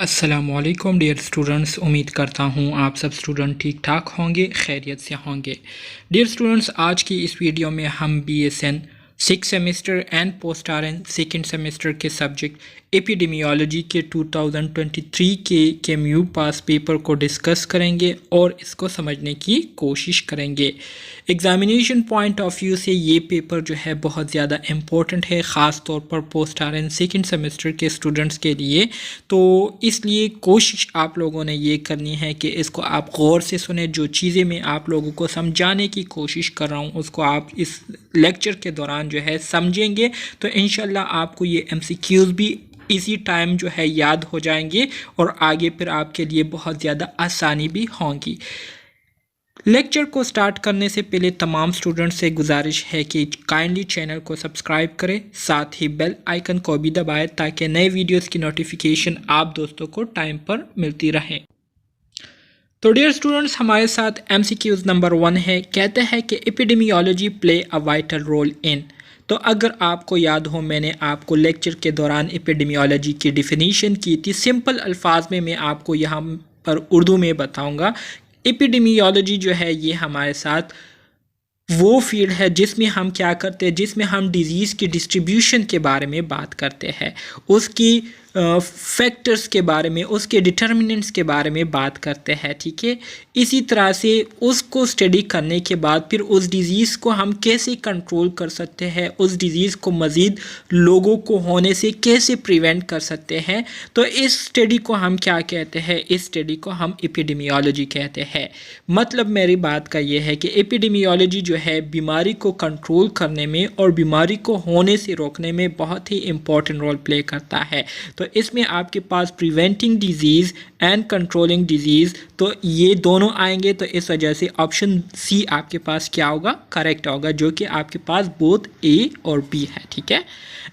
अस्सलामुअलैकुम dear students, उम्मीद करता हूँ आप सब स्टूडेंट ठीक ठाक होंगे, खैरियत से होंगे। डियर स्टूडेंट्स, आज की इस वीडियो में हम BSN 6 semester and post RN second semester के सब्जेक्ट एपिडेमियोलॉजी के 2023 के KMU पास पेपर को डिस्कस करेंगे और इसको समझने की कोशिश करेंगे। एग्ज़ामिनेशन पॉइंट ऑफ व्यू से ये पेपर जो है बहुत ज़्यादा इम्पोर्टेंट है, ख़ास तौर पर पोस्ट RN सेकेंड सेमेस्टर के स्टूडेंट्स के लिए। तो इसलिए कोशिश आप लोगों ने ये करनी है कि इसको आप गौर से सुने। जो चीज़ें मैं आप लोगों को समझाने की कोशिश कर रहा हूँ उसको आप इस लेक्चर के दौरान जो है समझेंगे तो इंशाल्लाह आपको ये MCQs भी इसी टाइम जो है याद हो जाएंगे और आगे फिर आपके लिए बहुत ज़्यादा आसानी भी होंगी। लेक्चर को स्टार्ट करने से पहले तमाम स्टूडेंट्स से गुजारिश है कि काइंडली चैनल को सब्सक्राइब करें, साथ ही बेल आइकन को भी दबाएं ताकि नए वीडियोस की नोटिफिकेशन आप दोस्तों को टाइम पर मिलती रहे। तो डियर स्टूडेंट्स, हमारे साथ MCQs नंबर 1 है। कहते हैं कि epidemiology play a vital role in. तो अगर आपको याद हो, मैंने आपको लेक्चर के दौरान एपिडेमियोलॉजी की डिफिनीशन की थी। सिंपल अल्फाज में मैं आपको यहाँ पर उर्दू में बताऊँगा। एपिडेमियोलॉजी जो है ये हमारे साथ वो फील्ड है जिसमें हम क्या करते हैं, जिसमें हम डिज़ीज़ की डिस्ट्रीब्यूशन के बारे में बात करते हैं, उसकी फैक्टर्स के बारे में, उसके डिटर्मिनेंट्स के बारे में बात करते हैं। ठीक है, इसी तरह से उसको स्टडी करने के बाद फिर उस डिज़ीज़ को हम कैसे कंट्रोल कर सकते हैं, उस डिज़ीज़ को मज़ीद लोगों को होने से कैसे प्रिवेंट कर सकते हैं। तो इस स्टडी को हम क्या कहते हैं? इस स्टडी को हम एपिडेमियोलॉजी कहते हैं। मतलब मेरी बात का ये है कि एपिडेमियोलॉजी जो है बीमारी को कंट्रोल करने में और बीमारी को होने से रोकने में बहुत ही इम्पोर्टेंट रोल प्ले करता है। तो इसमें आपके पास preventing disease and controlling disease, तो ये दोनों आएंगे। तो इस वजह से ऑप्शन सी आपके पास क्या होगा? करेक्ट होगा, जो कि आपके पास बोथ ए और बी है। ठीक है।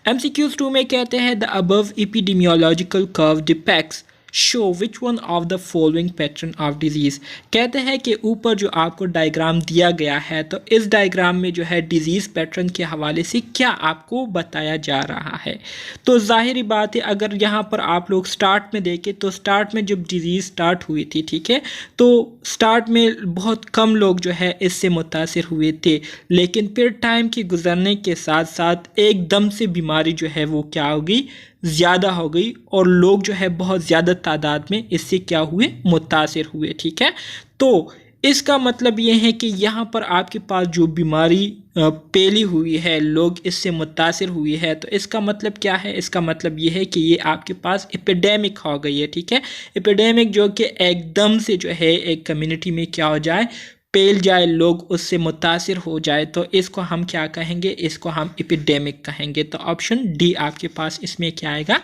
MCQs 2 में कहते हैं the above epidemiological curve depicts show which one of the following pattern of disease. कहते हैं कि ऊपर जो आपको डायग्राम दिया गया है, तो इस डायग्राम में जो है डिजीज़ पैटर्न के हवाले से क्या आपको बताया जा रहा है। तो जाहिर बात है, अगर यहाँ पर आप लोग स्टार्ट में देखें तो स्टार्ट में जब डिजीज़ स्टार्ट हुई थी, ठीक है, तो स्टार्ट में बहुत कम लोग जो है इससे मुतासिर हुए थे, लेकिन फिर टाइम के गुजरने के साथ साथ एकदम से बीमारी जो है वो क्या हो गई? ज़्यादा हो गई और लोग जो है बहुत ज़्यादा तादाद में इससे क्या हुए? मुतासिर हुए। ठीक है, तो इसका मतलब ये है कि यहाँ पर आपके पास जो बीमारी फैली हुई है, लोग इससे मुतासिर हुई है, तो इसका मतलब क्या है? इसका मतलब ये है कि ये आपके पास एपिडेमिक हो गई है। ठीक है, एपिडेमिक जो कि एकदम से जो है एक कम्युनिटी में क्या हो जाए? फैल जाए, लोग उससे मुतासिर हो जाए, तो इसको हम क्या कहेंगे? इसको हम एपिडेमिक कहेंगे। तो ऑप्शन डी आपके पास इसमें क्या आएगा?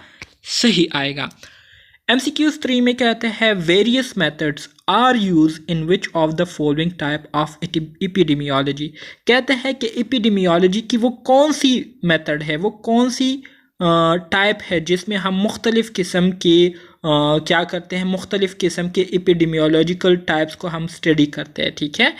सही आएगा। MCQs 3 में कहते हैं various methods are use in which of the following type of epidemiology. कहते हैं कि एपिडेमियोलॉजी की वो कौन सी मेथड है, वो कौन सी टाइप है जिसमें हम मुख्तलिफ़ किस्म के क्या करते हैं? मुख्तलिफ़ किस्म के एपिडेमियोलॉजिकल टाइप्स को हम स्टडी करते हैं। ठीक है,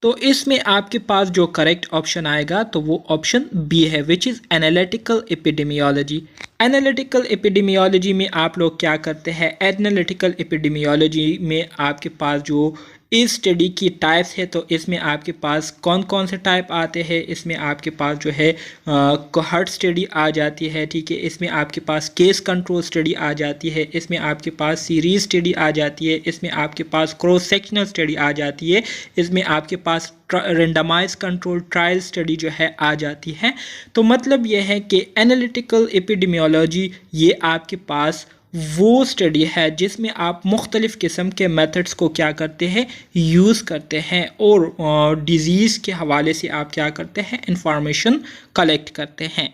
तो इसमें आपके पास जो करेक्ट ऑप्शन आएगा तो वो ऑप्शन बी है, which is analytical epidemiology. Analytical epidemiology में आप लोग क्या करते हैं? एनालिटिकल एपिडेमियोलॉजी में आपके पास जो इस स्टडी की टाइप्स है, तो इसमें आपके पास कौन कौन से टाइप आते हैं? इसमें आपके पास जो है कोहर्ट स्टडी आ जाती है। ठीक है, इसमें आपके पास केस कंट्रोल स्टडी आ जाती है, इसमें आपके पास सीरीज स्टडी आ जाती है, इसमें आपके पास क्रॉस सेक्शनल स्टडी आ जाती है, इसमें आपके पास रेंडमाइज कंट्रोल ट्रायल स्टडी जो है आ जाती है। तो मतलब यह है कि एनालिटिकल एपिडेमियोलॉजी ये आपके पास वो स्टडी है जिसमें आप मुख्तलिफ़ किस्म के मेथड्स को क्या करते हैं? यूज़ करते हैं और डिज़ीज़ के हवाले से आप क्या करते हैं? इंफॉर्मेशन कलेक्ट करते हैं।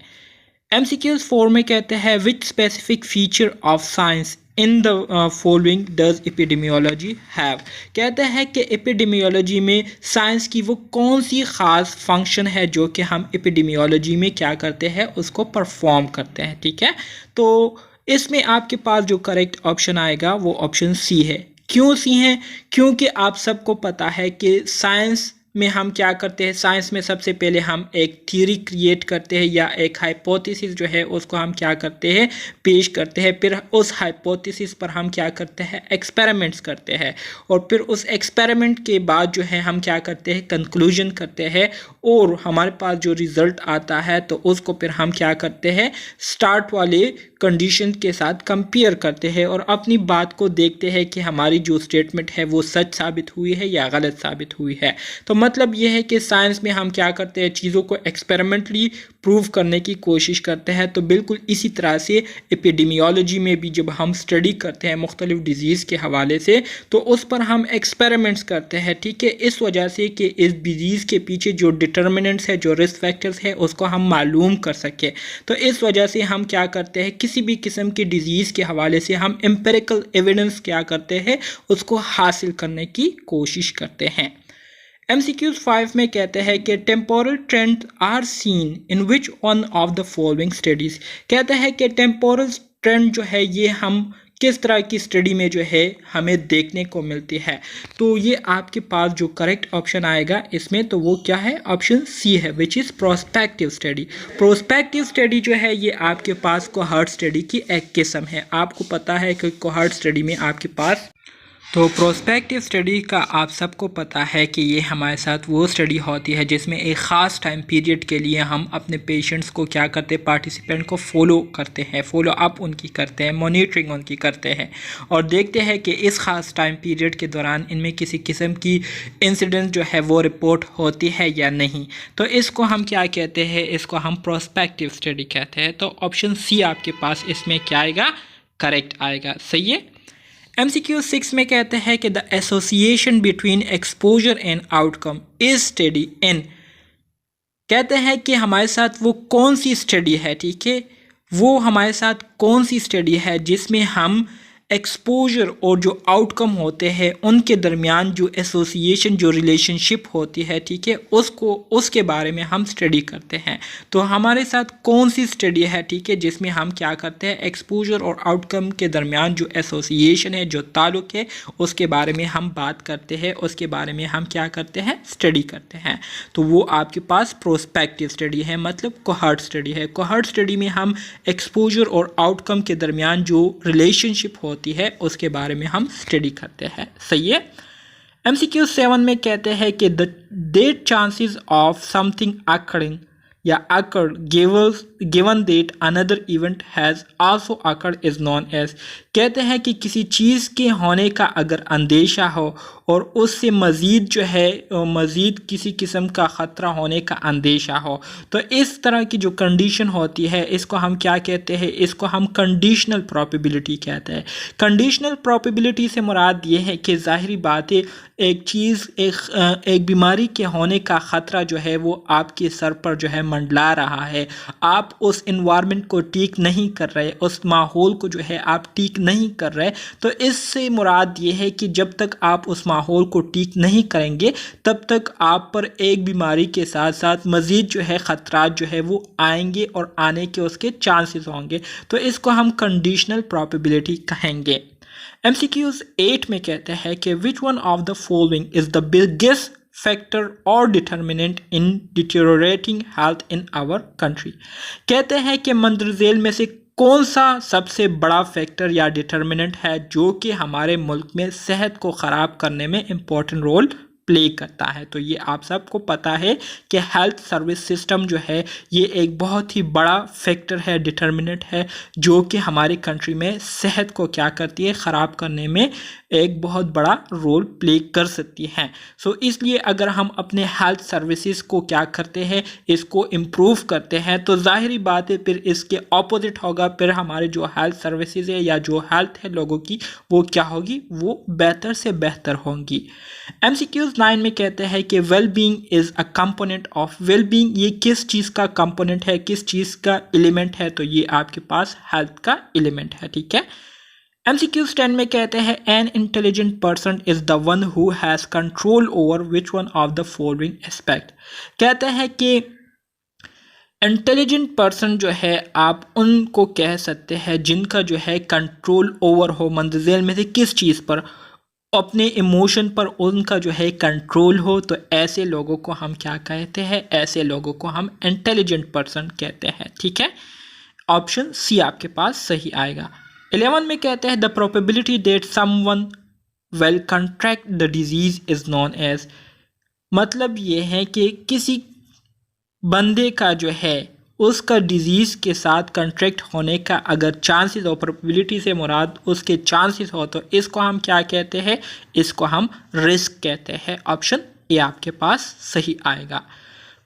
MCQs 4 में कहते हैं विच specific feature of science in the following does epidemiology have. कहते हैं कि एपिडेमियोलॉजी में साइंस की वो कौन सी ख़ास फंक्शन है जो कि हम एपिडेमियोलॉजी में क्या करते हैं? उसको परफॉर्म करते हैं। ठीक है, तो इसमें आपके पास जो करेक्ट ऑप्शन आएगा वो ऑप्शन सी है। क्यों सी है? क्योंकि आप सबको पता है कि साइंस में हम क्या करते हैं, साइंस में सबसे पहले हम एक थ्योरी क्रिएट करते हैं या एक हाइपोथेसिस जो है उसको हम क्या करते हैं, पेश करते हैं। फिर उस हाइपोथेसिस पर हम क्या करते हैं, एक्सपेरिमेंट्स करते हैं, और फिर उस एक्सपेरिमेंट के बाद जो है हम क्या करते हैं, कंक्लूजन करते हैं, और हमारे पास जो रिज़ल्ट आता है तो उसको फिर हम क्या करते हैं, स्टार्ट वाले कंडीशन के साथ कंपेयर करते हैं और अपनी बात को देखते हैं कि हमारी जो स्टेटमेंट है वो सच साबित हुई है या गलत साबित हुई है। तो मतलब ये है कि साइंस में हम क्या करते हैं, चीज़ों को एक्सपेरिमेंटली प्रूव करने की कोशिश करते हैं। तो बिल्कुल इसी तरह से एपिडेमियोलॉजी में भी जब हम स्टडी करते हैं मुख्तलिफ डिजीज़ के हवाले से, तो उस पर हम एक्सपेरिमेंट्स करते हैं, ठीक है, इस वजह से कि इस डिजीज़ के पीछे जो डिटर्मिनेंट्स है, जो रिस्क फैक्टर्स है, उसको हम मालूम कर सकें। तो इस वजह से हम क्या करते हैं, किसी भी किस्म की डिजीज़ के हवाले से हम एम्पिरिकल एविडेंस क्या करते हैं, उसको हासिल करने की कोशिश करते हैं। MCQs 5 में कहते हैं कि temporal trend are seen in which one of the following studies. कहते हैं कि टेम्पोरल ट्रेंड जो है ये हम किस तरह की स्टडी में जो है हमें देखने को मिलती है। तो ये आपके पास जो करेक्ट ऑप्शन आएगा इसमें, तो वो क्या है, ऑप्शन सी है, which is prospective study. Prospective study जो है ये आपके पास कोहॉर्ट स्टडी की एक किस्म है। आपको पता है कि कोहॉर्ट स्टडी में आपके पास, तो प्रोस्पेक्टिव स्टडी का आप सबको पता है कि ये हमारे साथ वो स्टडी होती है जिसमें एक ख़ास टाइम पीरियड के लिए हम अपने पेशेंट्स को क्या करते हैं, पार्टिसिपेंट को फॉलो करते हैं, फॉलो अप उनकी करते हैं, मॉनिटरिंग उनकी करते हैं, और देखते हैं कि इस ख़ास टाइम पीरियड के दौरान इनमें किसी किस्म की इंसिडेंट जो है वो रिपोर्ट होती है या नहीं। तो इसको हम क्या कहते हैं, इसको हम प्रोस्पेक्टिव स्टडी कहते हैं। तो ऑप्शन सी आपके पास इसमें क्या आएगा, करेक्ट आएगा, सही है। MCQ 6 में कहते हैं कि the association between exposure and outcome is study in. कहते हैं कि हमारे साथ वो कौन सी स्टडी है, ठीक है, वो हमारे साथ कौन सी स्टडी है जिसमें हम एक्सपोजर और जो आउटकम होते हैं उनके दरमियान जो एसोसिएशन, जो रिलेशनशिप होती है, ठीक है, उसके बारे में हम स्टडी करते हैं। तो हमारे साथ कौन सी स्टडी है, ठीक है, जिसमें हम क्या करते हैं, एक्सपोजर और आउटकम के दरमियान जो एसोसिएशन है, जो ताल्लुक़ है, उसके बारे में हम बात करते हैं, उसके बारे में हम क्या करते हैं, स्टडी करते हैं। तो वो आपके पास प्रोस्पेक्टिव स्टडी है, मतलब कोहॉर्ट स्टडी है। कोहॉर्ट स्टडी में हम एक्सपोजर और आउटकम के दरमियान जो रिलेशनशिप होती है उसके बारे में हम स्टडी करते हैं, सही है। MCQ 7 में कहते हैं कि the that chances of something occurring या occurred given that another event has also occurred is known as. कहते हैं कि किसी चीज़ के होने का अगर अंदेशा हो और उससे मज़ीद जो है, मज़ीद किसी किस्म का ख़तरा होने का अंदेशा हो, तो इस तरह की जो कंडीशन होती है इसको हम क्या कहते हैं, इसको हम कंडीशनल प्रोबेबिलिटी कहते हैं। कंडीशनल प्रोबेबिलिटी से मुराद ये है कि ज़ाहिरी बात है, एक चीज़, एक बीमारी के होने का ख़तरा जो है वो आपके सर पर जो है मंडला रहा है, आप उस इन्वायरमेंट को ठीक नहीं कर रहे, उस माहौल को जो है आप ठीक नहीं कर रहे। तो इससे मुराद ये है कि जब तक आप उस माहौल को ठीक नहीं करेंगे तब तक आप पर एक बीमारी के साथ साथ मज़ीद जो है ख़तरात जो है वो आएंगे और आने के उसके चांसेस होंगे। तो इसको हम कंडीशनल प्रोबेबिलिटी कहेंगे। MCQs 8 में कहते हैं कि which one of the following is the biggest factor और determinant in deteriorating health in our country. कहते हैं कि मंदरजेल में से कौन सा सबसे बड़ा फैक्टर या डिटर्मिनेंट है जो कि हमारे मुल्क में सेहत को ख़राब करने में इम्पोर्टेंट रोल प्ले करता है। तो ये आप सबको पता है कि हेल्थ सर्विस सिस्टम जो है ये एक बहुत ही बड़ा फैक्टर है, डिटर्मिनेंट है, जो कि हमारी कंट्री में सेहत को क्या करती है, ख़राब करने में एक बहुत बड़ा रोल प्ले कर सकती हैं। सो इसलिए अगर हम अपने हेल्थ सर्विसेज को क्या करते हैं, इसको इम्प्रूव करते हैं, तो ज़ाहिरी बात है फिर इसके ऑपोजिट होगा, फिर हमारे जो हेल्थ सर्विसेज है या जो हेल्थ है लोगों की वो क्या होगी, वो बेहतर से बेहतर होंगी। MCQs 9 में कहते हैं कि well being is a component of well being. ये किस चीज़ का कंपोनेंट है, किस चीज़ का एलिमेंट है, तो ये आपके पास हेल्थ का एलिमेंट है, ठीक है। MCQs 10 में कहते हैं an intelligent person is the one who has control over which one of the following aspect. कहते हैं कि इंटेलिजेंट पर्सन जो है आप उनको कह सकते हैं जिनका जो है कंट्रोल ओवर हो मंदरजेल में से किस चीज़ पर, अपने इमोशन पर उनका जो है कंट्रोल हो, तो ऐसे लोगों को हम क्या कहते हैं? ऐसे लोगों को हम इंटेलिजेंट पर्सन कहते हैं। ठीक है, ऑप्शन सी आपके पास सही आएगा। 11 में कहते हैं the probability that someone will contract the disease is known as, मतलब ये है कि किसी बंदे का जो है उसका डिजीज़ के साथ कॉन्ट्रैक्ट होने का अगर चांसेस और प्रोबेबिलिटी से मुराद उसके चांसेस हो, तो इसको हम क्या कहते हैं? इसको हम रिस्क कहते हैं। ऑप्शन ए आपके पास सही आएगा।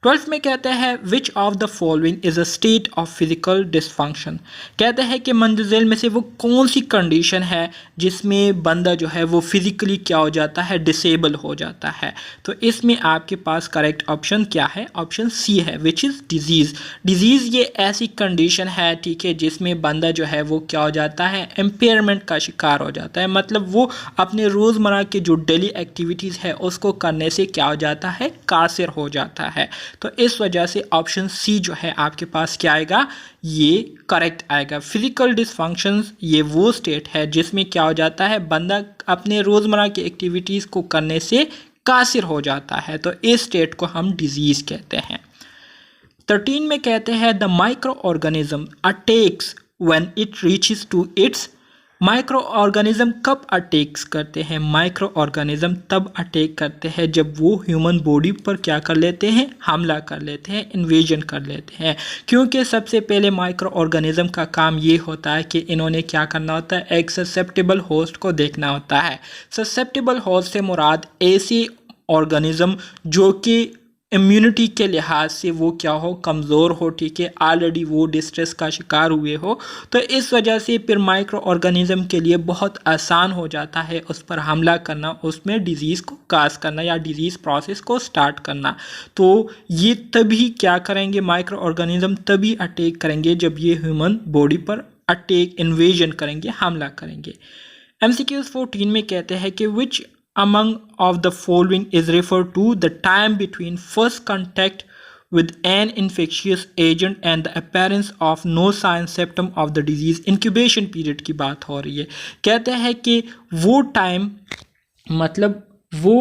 12 में कहते हैं विच of the following is a state of physical dysfunction, कहते हैं कि मंदरज़ेल में से वो कौन सी कंडीशन है जिसमें बंदा जो है वो फिज़िकली क्या हो जाता है? डिसेबल हो जाता है। तो इसमें आपके पास करेक्ट ऑप्शन क्या है? ऑप्शन सी है, विच इज़ डिजीज़। डिजीज़ ये ऐसी कंडीशन है, ठीक है, जिसमें बंदा जो है वो क्या हो जाता है? एम्पेयरमेंट का शिकार हो जाता है, मतलब वो अपने रोज़मर्रा के जो डेली एक्टिविटीज़ है उसको करने से क्या हो जाता है? कासिर हो जाता है। तो इस वजह से ऑप्शन सी जो है आपके पास क्या आएगा? ये करेक्ट आएगा। फिजिकल डिसफंक्शंस ये वो स्टेट है जिसमें क्या हो जाता है? बंदा अपने रोज़मर्रा की एक्टिविटीज़ को करने से कासिर हो जाता है, तो इस स्टेट को हम डिजीज़ कहते हैं। 13 में कहते हैं the micro organism attacks when it reaches to its, micro organism कब अटैक्स करते हैं? माइक्रो ऑर्गेनिज्म तब अटैक करते हैं जब वो ह्यूमन बॉडी पर क्या कर लेते हैं? हमला कर लेते हैं, इन्वेजन कर लेते हैं। क्योंकि सबसे पहले माइक्रो ऑर्गेनिज्म का काम ये होता है कि इन्होंने क्या करना होता है? एक ससेप्टेबल होस्ट को देखना होता है। ससेप्टेबल होस्ट से मुराद ऐसे ऑर्गेनिज्म जो कि इम्यूनिटी के लिहाज से वो क्या हो? कमज़ोर हो, ठीक है, ऑलरेडी वो डिस्ट्रेस का शिकार हुए हो, तो इस वजह से फिर माइक्रो ऑर्गेनिज्म के लिए बहुत आसान हो जाता है उस पर हमला करना, उसमें डिज़ीज़ को काज करना या डिज़ीज़ प्रोसेस को स्टार्ट करना। तो ये तभी क्या करेंगे? माइक्रो ऑर्गेनिज्म तभी अटैक करेंगे जब ये ह्यूमन बॉडी पर अटैक, इन्वेजन करेंगे, हमला करेंगे। MCQs 14 में कहते हैं कि विच among of the following is referred to the time between first contact with an infectious agent and the appearance of no sign symptom of the disease, incubation period की बात हो रही है। कहते हैं कि वो टाइम, मतलब वो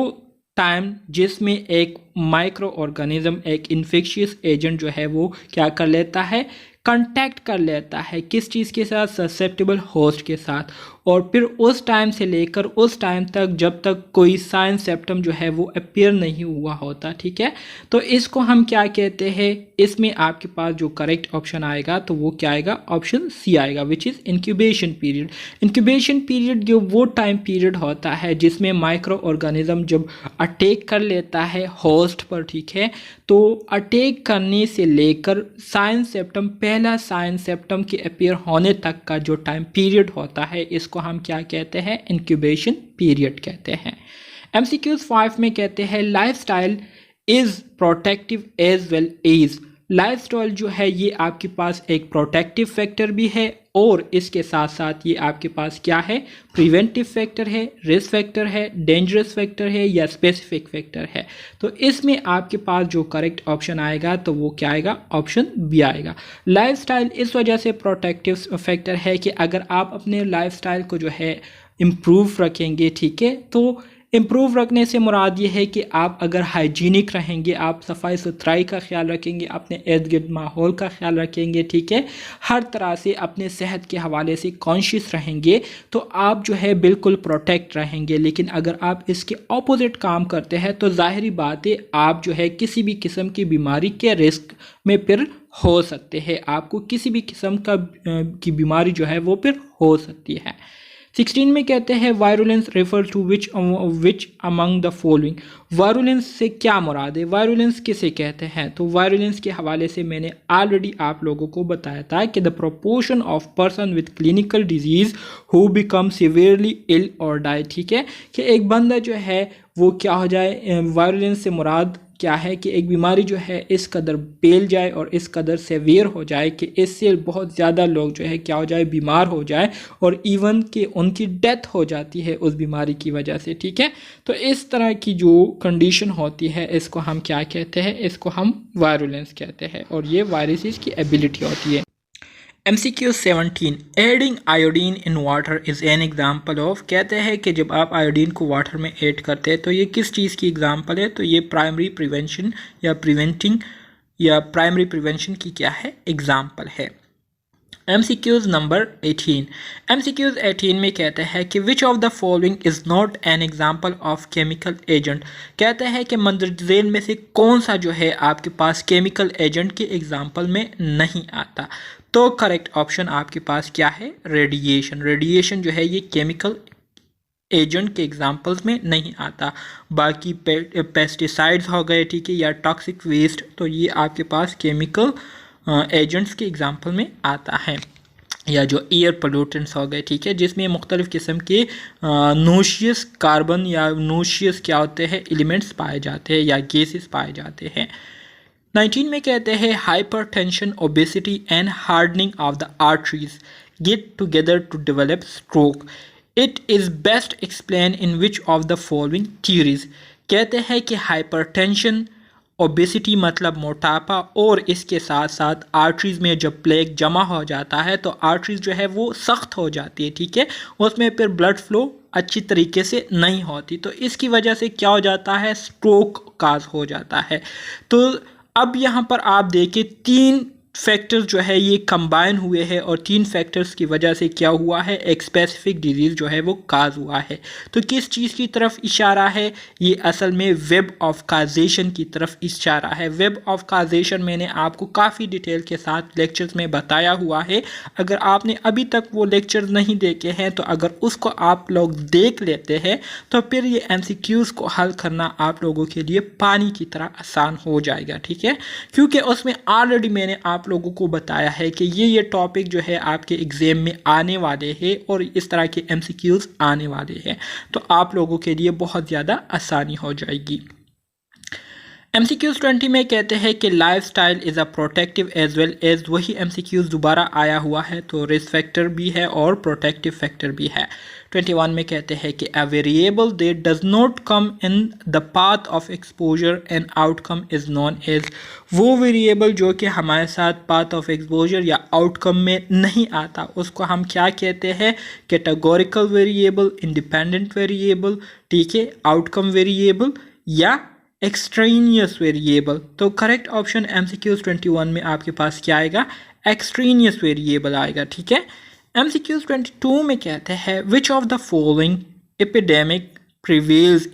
टाइम जिसमें एक माइक्रो ऑर्गेनिज्म, एक इन्फेक्शियस एजेंट जो है वो क्या कर लेता है? कांटेक्ट कर लेता है किस चीज़ के साथ? ससेप्टेबल होस्ट के साथ। और फिर उस टाइम से लेकर उस टाइम तक जब तक कोई साइन सिम्टम जो है वो अपीयर नहीं हुआ होता, ठीक है, तो इसको हम क्या कहते हैं? इसमें आपके पास जो करेक्ट ऑप्शन आएगा तो वो क्या आएगा? ऑप्शन सी आएगा, which is incubation period. Incubation period जो वो टाइम पीरियड होता है जिसमें माइक्रो ऑर्गेनिज्म जब अटैक कर लेता है होस्ट पर, ठीक है, तो अटैक करने से लेकर साइन सिम्टम, पहला साइन सिम्टम के अपीयर होने तक का जो टाइम पीरियड होता है, इसको हम क्या कहते हैं? इंक्यूबेशन पीरियड कहते हैं। MCQs 5 में कहते हैं lifestyle is protective as well as, lifestyle जो है ये आपके पास एक प्रोटेक्टिव फैक्टर भी है और इसके साथ साथ ये आपके पास क्या है? प्रिवेंटिव फैक्टर है, रिस्क फैक्टर है, डेंजरस फैक्टर है या स्पेसिफिक फैक्टर है। तो इसमें आपके पास जो करेक्ट ऑप्शन आएगा तो वो क्या आएगा? ऑप्शन बी आएगा। लाइफस्टाइल इस वजह से प्रोटेक्टिव फैक्टर है कि अगर आप अपने लाइफस्टाइल को जो है इम्प्रूव रखेंगे, ठीक है, तो इम्प्रूव रखने से मुराद ये है कि आप अगर हाइजीनिक रहेंगे, आप सफाई सुथराई का ख्याल रखेंगे, अपने इर्द गिर्द माहौल का ख्याल रखेंगे, ठीक है, हर तरह से अपने सेहत के हवाले से कॉन्शियस रहेंगे, तो आप जो है बिल्कुल प्रोटेक्ट रहेंगे। लेकिन अगर आप इसके ऑपोजिट काम करते हैं तो ज़ाहिरी बात है आप जो है किसी भी किस्म की बीमारी के रिस्क में फिर हो सकते हैं, आपको किसी भी किस्म की बीमारी जो है वो फिर हो सकती है। 16 में कहते हैं virulence refer to which among the following, virulence से क्या मुराद है? वायरुलेंस किसे कहते हैं? तो वायरुलेंस के हवाले से मैंने ऑलरेडी आप लोगों को बताया था कि the proportion of person with clinical disease who become severely ill और डाई, ठीक है, कि एक बंदा जो है वो क्या हो जाए? वायरुलेंस से मुराद क्या है कि एक बीमारी जो है इस कदर फैल जाए और इस कदर सेवियर हो जाए कि इससे बहुत ज़्यादा लोग जो है क्या हो जाए? बीमार हो जाए और इवन कि उनकी डेथ हो जाती है उस बीमारी की वजह से, ठीक है। तो इस तरह की जो कंडीशन होती है इसको हम क्या कहते हैं? इसको हम वायरुलेंस कहते हैं और ये वायरसेस की एबिलिटी होती है। MCQ 17 adding iodine in water is an example of. कहते हैं कि जब आप आयोडीन को वाटर में ऐड करते हैं तो ये किस चीज़ की एग्जाम्पल है? तो ये प्राइमरी प्रिवेंशन या प्राइमरी प्रिवेंशन की क्या है? एग्जाम्पल है। MCQs number 18। MCQs 18 में कहते हैं कि विच of the following is not an example of chemical agent. कहते हैं कि मंदरजेल में से कौन सा जो है आपके पास केमिकल एजेंट के एग्जाम्पल में नहीं आता। तो करेक्ट ऑप्शन आपके पास क्या है? रेडिएशन। रेडिएशन जो है ये केमिकल एजेंट के एग्जाम्पल्स में नहीं आता। बाकी पेस्टिसाइड्स हो गए, ठीक है, या टॉक्सिक वेस्ट, तो ये आपके पास केमिकल एजेंट्स के एग्जाम्पल में आता है। या जो एयर पोल्यूटेंट्स हो गए, ठीक है, जिसमें मुख्तलिफ़ किस्म के नोशियस कार्बन या नोशियस क्या होते हैं एलिमेंट्स पाए जाते हैं या गैसेस पाए जाते हैं। 19 में कहते हैं hypertension, obesity and hardening of the arteries get together to develop stroke. It is best explain in which of the following theories. कहते हैं कि हाइपरटेंशन, ओबेसिटी मतलब मोटापा, और इसके साथ साथ आर्टरीज़ में जब प्लेग जमा हो जाता है तो आर्टरीज़ जो है वो सख्त हो जाती है, ठीक है, उसमें फिर ब्लड फ्लो अच्छी तरीके से नहीं होती, तो इसकी वजह से क्या हो जाता है? स्ट्रोक काज हो जाता है। तो अब यहाँ पर आप देखिए 3 फैक्टर्स जो है ये कंबाइन हुए हैं और 3 फैक्टर्स की वजह से क्या हुआ है? एक स्पेसिफिक डिजीज़ जो है वो काज हुआ है। तो किस चीज़ की तरफ इशारा है? ये असल में वेब ऑफ काजेशन की तरफ इशारा है। वेब ऑफ काजेशन मैंने आपको काफ़ी डिटेल के साथ लेक्चर्स में बताया हुआ है। अगर आपने अभी तक वो लेक्चर्स नहीं देखे हैं तो अगर उसको आप लोग देख लेते हैं तो फिर ये MCQs को हल करना आप लोगों के लिए पानी की तरह आसान हो जाएगा, ठीक है, क्योंकि उसमें ऑलरेडी मैंने आप लोगों को बताया है कि ये टॉपिक जो है आपके एग्जाम में आने वाले हैं और इस तरह के MCQs आने वाले हैं, तो आप लोगों के लिए बहुत ज़्यादा आसानी हो जाएगी। MCQs 20 में कहते हैं कि life style is a protective as well as. वही MCQs दोबारा आया हुआ है, तो रिस्क फैक्टर भी है और प्रोटेक्टिव फैक्टर भी है। 21 में कहते हैं कि a variable that does not come in the path of exposure and outcome is known as. वो वेरिएबल जो कि हमारे साथ पाथ ऑफ एक्सपोजर या आउटकम में नहीं आता उसको हम क्या कहते हैं? कैटेगोरिकल वेरिएबल, इंडिपेंडेंट वेरिएबल, ठीक है, आउटकम वेरिएबल या एक्सट्रेनियस वेरिएबल। तो करेक्ट ऑप्शन MCQs 21 में आपके पास क्या आएगा? एक्सट्रेनियस वेरिएबल आएगा, ठीक है। MCQs 22 में कहते हैं विच of the following epidemic prevails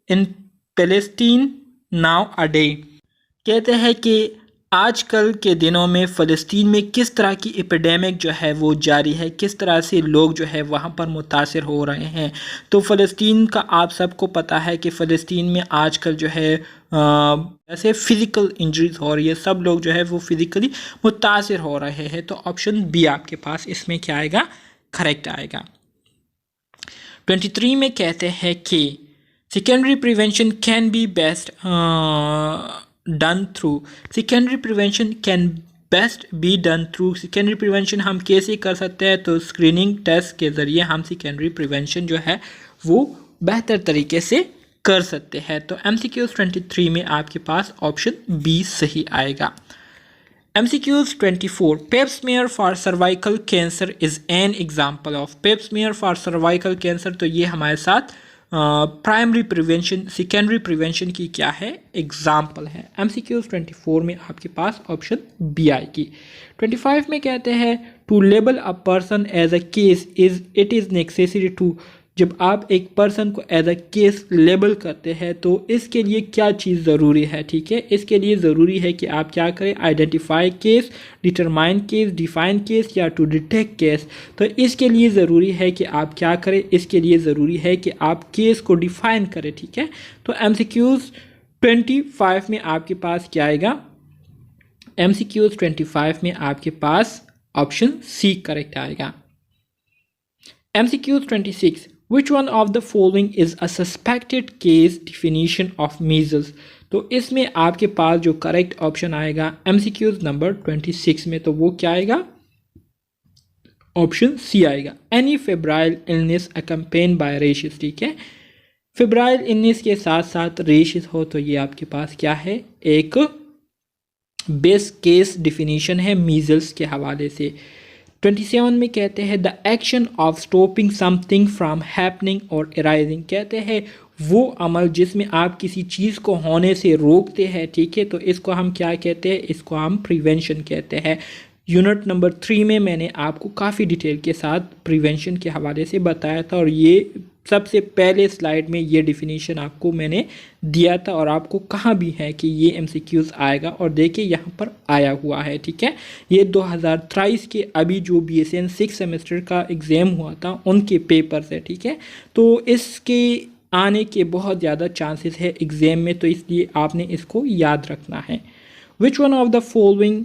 in Palestine now a day. कहते हैं कि आजकल के दिनों में फ़लस्तीन में किस तरह की एपिडेमिक जो है वो जारी है, किस तरह से लोग जो है वहाँ पर मुतासिर हो रहे हैं। तो फ़लस्तीन का आप सबको पता है कि फ़लस्तीन में आजकल जो है ऐसे फ़िज़िकल इंजरीज हो रही है, सब लोग जो है वो फ़िज़िकली मुतासिर हो रहे हैं। तो ऑप्शन बी आपके पास इसमें क्या आएगा? करेक्ट आएगा। 23 में कहते हैं कि secondary prevention can be best done through. Secondary prevention can best be done through. Secondary prevention हम कैसे कर सकते हैं? तो स्क्रीनिंग टेस्ट के ज़रिए हम सेकेंडरी प्रिवेंशन जो है वो बेहतर तरीके से कर सकते हैं। तो MCQs 23 में आपके पास ऑप्शन बी सही आएगा। MCQs 24 Pep smear for cervical cancer is an example of. Pep smear for cervical cancer, तो ये हमारे साथ प्राइमरी प्रिवेंशन, सेकेंडरी प्रिवेंशन की क्या है? एग्जाम्पल है। MCQs 24 में आपके पास ऑप्शन बी आएगी। 25 में कहते हैं to label a person as a case it is necessary to. जब आप एक पर्सन को एज अ केस लेबल करते हैं तो इसके लिए क्या चीज़ ज़रूरी है, ठीक है, इसके लिए ज़रूरी है कि आप क्या करें? Identify case, determine case, define case या टू डिटेक्ट केस। तो इसके लिए ज़रूरी है कि आप क्या करें? इसके लिए ज़रूरी है कि आप केस को डिफाइन करें, ठीक है। तो MCQs 25 में आपके पास क्या आएगा? MCQs 25 में आपके पास ऑप्शन सी करेक्ट आएगा। MCQs 26 Which one of the following is a suspected case definition of measles? तो इसमें आपके पास जो करेक्ट ऑप्शन आएगा MCQs नंबर 26 में, तो वो क्या आएगा? ऑप्शन सी आएगा। Any febrile illness accompany by rashes, ठीक है, फेब्राइल इलनेस के साथ साथ रेशेस हो तो ये आपके पास क्या है? एक बेस्ट केस डिफिनीशन है मीजल्स के हवाले से। 27 में कहते हैं the action of stopping something from happening और अराइजिंग, कहते हैं वो अमल जिसमें आप किसी चीज़ को होने से रोकते हैं, ठीक है, तो इसको हम क्या कहते हैं, इसको हम प्रिवेंशन कहते हैं। यूनिट नंबर 3 में मैंने आपको काफ़ी डिटेल के साथ प्रिवेंशन के हवाले से बताया था और ये सबसे पहले स्लाइड में ये डिफिनीशन आपको मैंने दिया था और आपको कहाँ भी है कि ये एमसीक्यूज़ आएगा और देखिए यहाँ पर आया हुआ है, ठीक है। ये 2023 के अभी जो बीएसएन 6 सेमेस्टर का एग्ज़ाम हुआ था उनके पेपर्स है, ठीक है। तो इसके आने के बहुत ज़्यादा चांसेस है एग्ज़ाम में, तो इसलिए आपने इसको याद रखना है। Which one of the following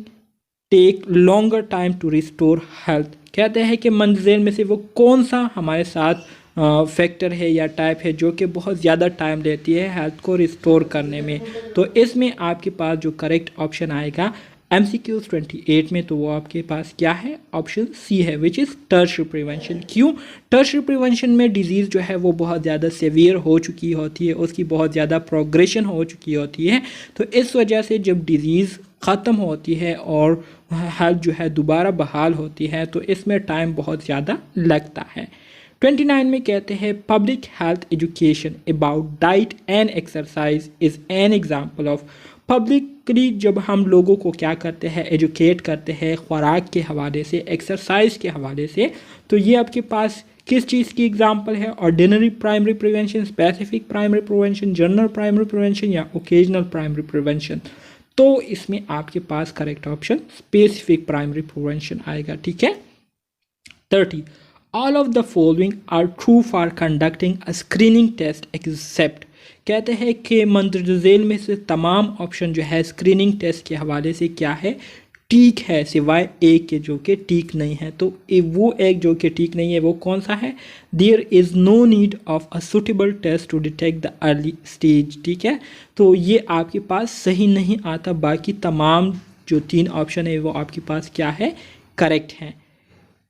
take longer time to restore health, कहते हैं कि मंजिल में से वो कौन सा हमारे साथ फैक्टर है या टाइप है जो कि बहुत ज़्यादा टाइम लेती है हेल्थ को रिस्टोर करने में। तो इसमें आपके पास जो करेक्ट ऑप्शन आएगा MCQs 28 में, तो वो आपके पास क्या है, ऑप्शन सी है, विच इज़ टर्शियरी प्रिवेंशन। क्यों, टर्शियरी प्रिवेंशन में डिजीज़ जो है वो बहुत ज़्यादा सीवियर हो चुकी होती है, उसकी बहुत ज़्यादा प्रोग्रेशन हो चुकी होती है, तो इस वजह से जब डिज़ीज़ ख़त्म होती है और हेल्थ जो है दोबारा बहाल होती है तो इसमें टाइम बहुत ज़्यादा लगता है। 29 में कहते हैं public health education about diet and exercise is an example of, publicly जब हम लोगों को क्या करते हैं, एजुकेट करते हैं खुराक के हवाले से, एक्सरसाइज के हवाले से, तो ये आपके पास किस चीज़ की एग्जांपल है, ordinary primary prevention, specific primary prevention, general primary prevention या ओकेजनल प्राइमरी प्रिवेंशन। तो इसमें आपके पास correct option specific primary prevention आएगा, ठीक है। 30 all of the following are true for conducting a screening test except, कहते हैं कि मंदरज झेल में से तमाम ऑप्शन जो है स्क्रीनिंग टेस्ट के हवाले से क्या है, ठीक है, सिवाय एक के जो कि ठीक नहीं है। तो वो एक जो कि ठीक नहीं है वो कौन सा है, there is no need of a suitable test to detect the early stage, ठीक है। तो ये आपके पास सही नहीं आता, बाकी तमाम जो 3 ऑप्शन है वो आपके पास क्या है, करेक्ट हैं।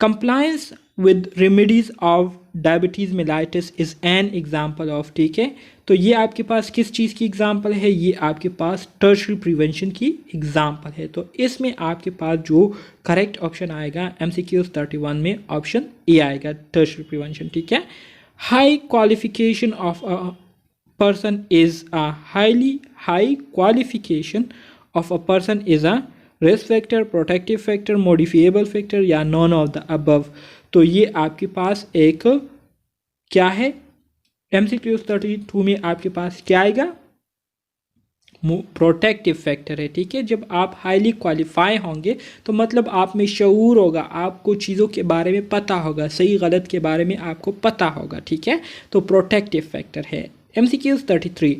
Compliance with remedies of diabetes mellitus is an example of, ठीक है। तो ये आपके पास किस चीज़ की एग्जाम्पल है, ये आपके पास टर्शियरी प्रिवेंशन की एग्जाम्पल है। तो इसमें आपके पास जो करेक्ट ऑप्शन आएगा MCQs 31 में ऑप्शन ए आएगा, टर्शियरी प्रिवेंशन, ठीक है। High qualification of a person is a high qualification of a person is a risk factor, protective factor, modifiable factor या नॉन ऑफ द अबव। तो ये आपके पास एक क्या है, MCQs 32 में आपके पास क्या आएगा, प्रोटेक्टिव फैक्टर है, ठीक है। जब आप हाईली क्वालिफाई होंगे तो मतलब आप में शऊर होगा, आपको चीज़ों के बारे में पता होगा, सही गलत के बारे में आपको पता होगा, ठीक है। तो प्रोटेक्टिव फैक्टर है। MCQs 33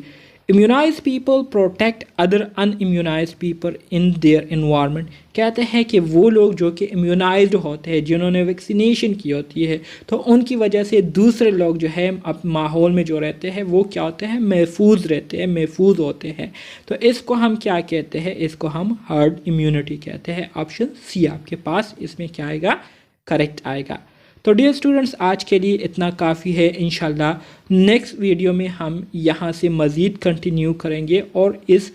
immunize people protect other unimmunize people in their environment, कहते हैं कि वो लोग जो कि इम्यूनाइज्ड होते हैं, जिन्होंने वैक्सीनेशन की होती है, तो उनकी वजह से दूसरे लोग जो है अब माहौल में जो रहते हैं वो क्या होते हैं, महफूज रहते हैं, महफूज होते हैं। तो इसको हम क्या कहते हैं, इसको हम हर्ड इम्यूनिटी कहते हैं। ऑप्शन सी आपके पास इसमें क्या आएगा, करेक्ट आएगा। तो डियर स्टूडेंट्स आज के लिए इतना काफ़ी है, इंशाल्लाह नेक्स्ट वीडियो में हम यहाँ से मज़ीद कंटिन्यू करेंगे और इस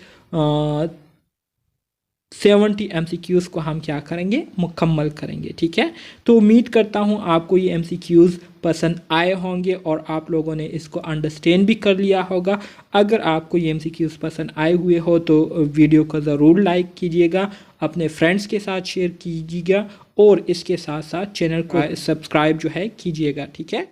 70 MCQs को हम क्या करेंगे, मुकम्मल करेंगे, ठीक है। तो उम्मीद करता हूँ आपको ये MCQs पसंद आए होंगे और आप लोगों ने इसको अंडरस्टैंड भी कर लिया होगा। अगर आपको ये MCQs पसंद आए हुए हो तो वीडियो को ज़रूर लाइक कीजिएगा, अपने फ्रेंड्स के साथ शेयर कीजिएगा और इसके साथ साथ चैनल को सब्सक्राइब जो है कीजिएगा, ठीक है।